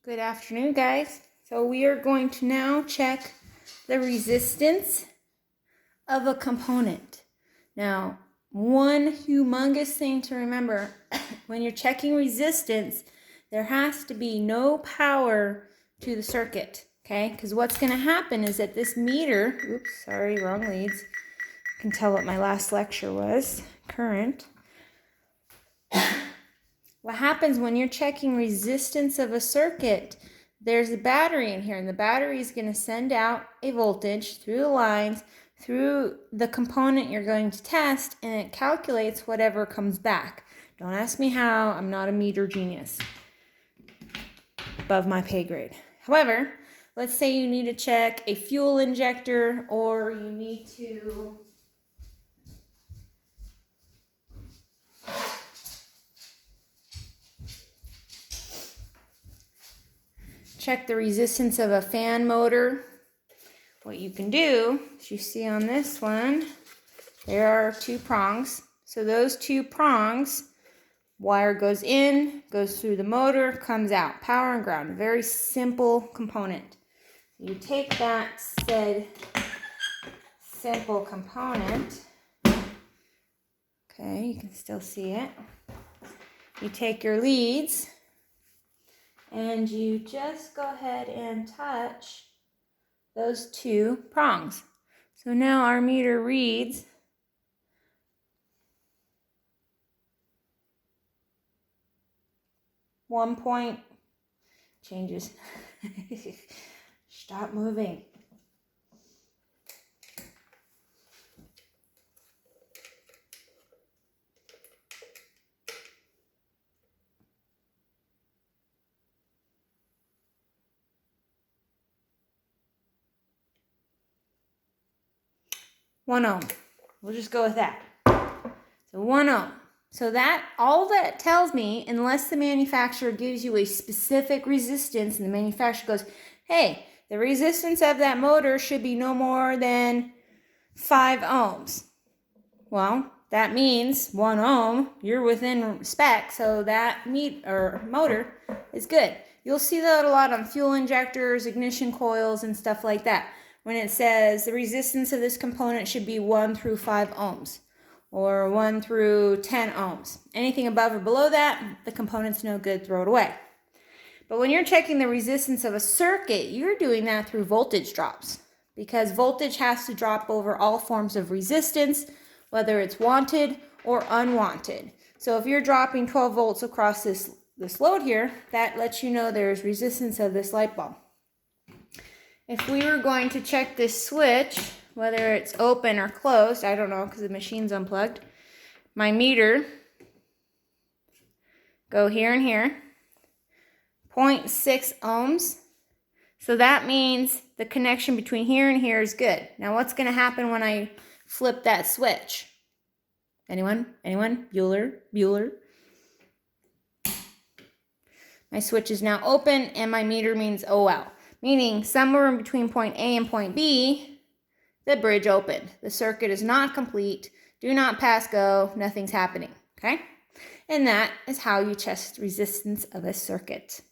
Good afternoon, guys. So we are going to now check the resistance of a component. Now, one humongous thing to remember, when you're checking resistance, there has to be no power to the circuit, okay? Because what's going to happen is that this meter, oops, sorry, wrong leads. You can tell what my last lecture was, current. What happens when you're checking resistance of a circuit, there's a battery in here, and the battery is going to send out a voltage through the lines, through the component you're going to test, and it calculates whatever comes back. Don't ask me how, I'm not a meter genius. Above my pay grade. However, let's say you need to check a fuel injector, or you need to check the resistance of a fan motor. What you can do, as you see on this one, there are two prongs. So those two prongs, wire goes in, goes through the motor, comes out. Power and ground, a very simple component. You take that said simple component, okay, you can still see it. You take your leads, and you just go ahead and touch those two prongs. So now our meter reads 1 point, changes. Stop moving. One ohm. We'll just go with that. So 1 ohm. So that, all that tells me, unless the manufacturer gives you a specific resistance and the manufacturer goes, hey, the resistance of that motor should be no more than 5 ohms. Well, that means 1 ohm, you're within spec, so that motor is good. You'll see that a lot on fuel injectors, ignition coils, and stuff like that. When it says the resistance of this component should be 1 through 5 ohms or 1 through 10 ohms. Anything above or below that, the component's no good, throw it away. But when you're checking the resistance of a circuit, you're doing that through voltage drops, because voltage has to drop over all forms of resistance, whether it's wanted or unwanted. So if you're dropping 12 volts across this load here, that lets you know there's resistance of this light bulb. If we were going to check this switch, whether it's open or closed, I don't know because the machine's unplugged, my meter, go here and here, 0.6 ohms. So that means the connection between here and here is good. Now what's going to happen when I flip that switch? Anyone? Bueller? My switch is now open and my meter means oh well. Meaning somewhere in between point A and point B, the bridge opened. The circuit is not complete. Do not pass go. Nothing's happening. Okay? And that is how you test resistance of a circuit.